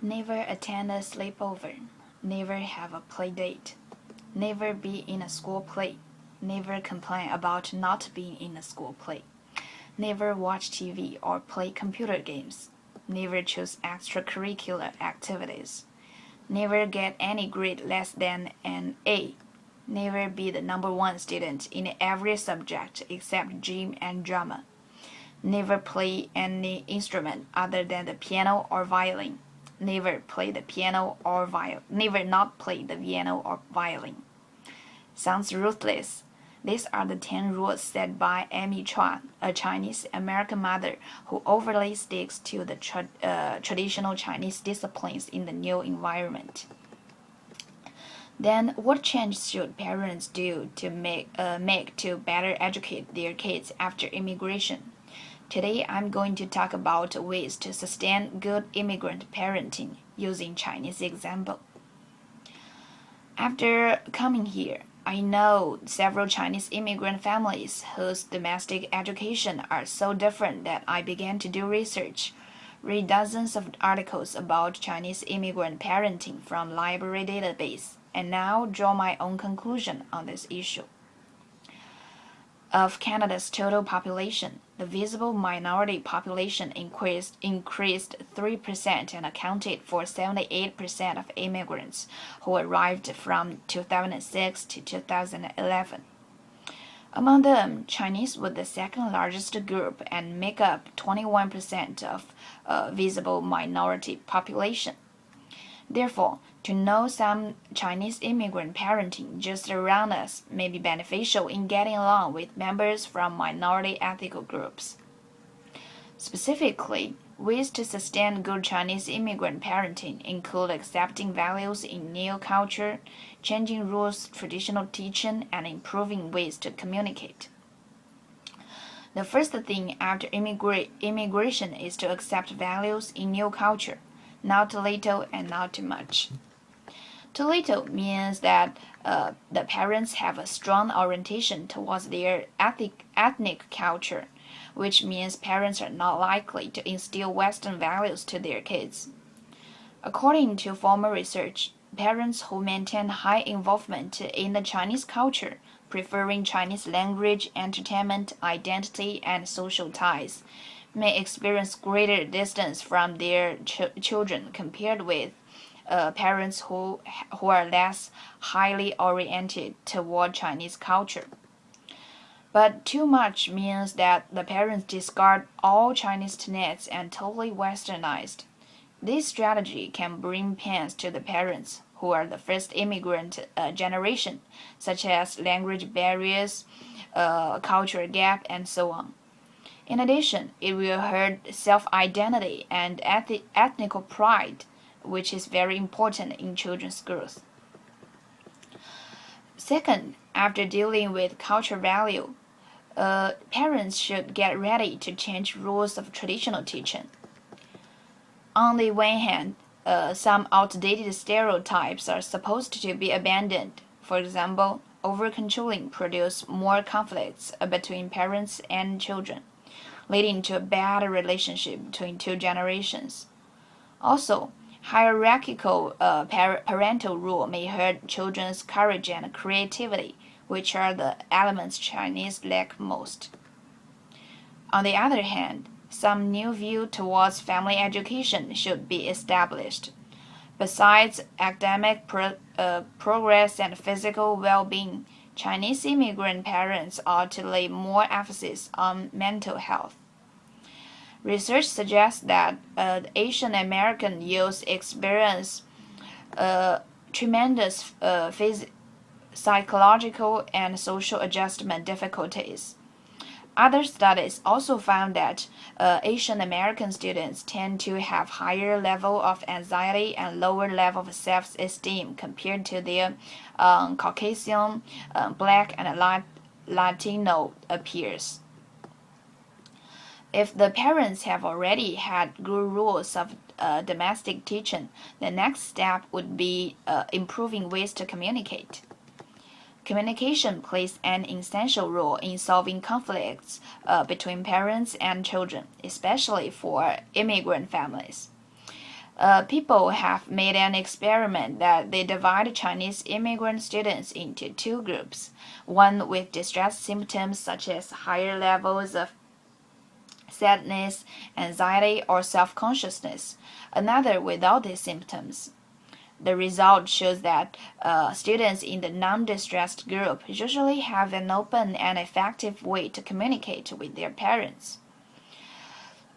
Never attend a sleepover. Never have a play date. Never be in a school play. Never complain about not being in a school play. Never watch TV or play computer games. Never choose extracurricular activities. Never get any grade less than an A. Never be the number one student in every subject except gym and drama. Never play any instrument other than the piano or violin. Never play the piano or violin. Never not play the piano or violin. Sounds ruthless. These are the 10 rules set by Amy Chuan, a Chinese American mother who overly sticks to the traditional Chinese disciplines in the new environment. Then, what change should parents do to make to better educate their kids after immigration? Today, I'm going to talk about ways to sustain good immigrant parenting using Chinese example. After coming here, I know several Chinese immigrant families whose domestic education are so different that I began to do research, read dozens of articles about Chinese immigrant parenting from library database, and now draw my own conclusion on this issue. Of Canada's total population, the visible minority population increased 3% and accounted for 78% of immigrants who arrived from 2006 to 2011. Among them, Chinese were the second largest group and make up 21% of visible minority population. Therefore, to know some Chinese immigrant parenting just around us may be beneficial in getting along with members from minority ethnic groups. Specifically, ways to sustain good Chinese immigrant parenting include accepting values in new culture, changing rules, traditional teaching, and improving ways to communicate. The first thing after immigration is to accept values in new culture, not too little and not too much. Too little means that the parents have a strong orientation towards their ethnic culture, which means parents are not likely to instill Western values to their kids. According to former research, parents who maintain high involvement in the Chinese culture, preferring Chinese language, entertainment, identity, and social ties, may experience greater distance from their children compared with parents who are less highly oriented toward Chinese culture. But too much means that the parents discard all Chinese tenets and totally westernized. This strategy can bring pains to the parents who are the first immigrant generation, such as language barriers, cultural gap, and so on. In addition, it will hurt self-identity and ethnic pride, which is very important in children's growth. Second, after dealing with cultural value, parents should get ready to change rules of traditional teaching. On the one hand, some outdated stereotypes are supposed to be abandoned. For example, over-controlling produces more conflicts between parents and children, leading to a bad relationship between two generations. Also, hierarchical parental rule may hurt children's courage and creativity, which are the elements Chinese lack most. On the other hand, some new view towards family education should be established. Besides academic progress and physical well-being, Chinese immigrant parents ought to lay more emphasis on mental health. Research suggests that Asian American youth experience tremendous psychological and social adjustment difficulties. Other studies also found that Asian American students tend to have higher level of anxiety and lower level of self-esteem compared to their Caucasian, Black, and Latino peers. If the parents have already had good rules of domestic teaching, the next step would be improving ways to communicate. Communication plays an essential role in solving conflicts between parents and children, especially for immigrant families. People have made an experiment that they divide Chinese immigrant students into two groups, one with distress symptoms such as higher levels of sadness, anxiety, or self-consciousness, another without these symptoms. The result shows that students in the non-distressed group usually have an open and effective way to communicate with their parents.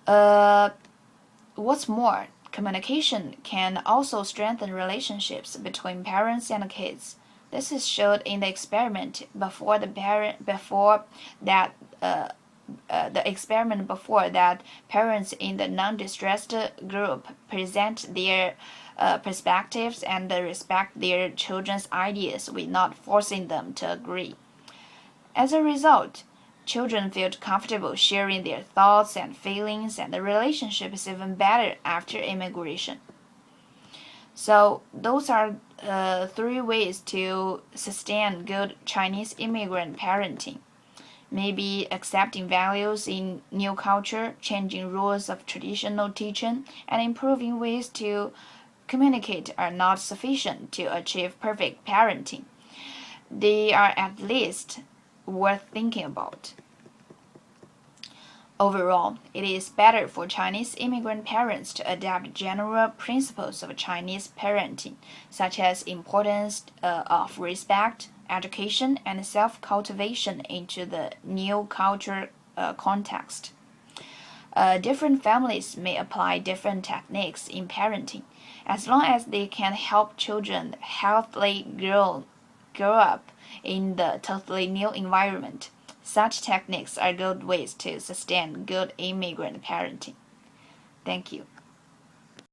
What's more, communication can also strengthen relationships between parents and kids. This is showed in the experiment before that parents in the non-distressed group present their perspectives and respect their children's ideas without forcing them to agree. As a result, children felt comfortable sharing their thoughts and feelings, and the relationship is even better after immigration. So, those are three ways to sustain good Chinese immigrant parenting. Maybe accepting values in new culture, changing rules of traditional teaching, and improving ways to communicate are not sufficient to achieve perfect parenting. They are at least worth thinking about. Overall, it is better for Chinese immigrant parents to adapt general principles of Chinese parenting, such as importance of respect, education, and self-cultivation into the new culture context. Different families may apply different techniques in parenting, as long as they can help children healthily grow up in the totally new environment. Such techniques are good ways to sustain good immigrant parenting. Thank you.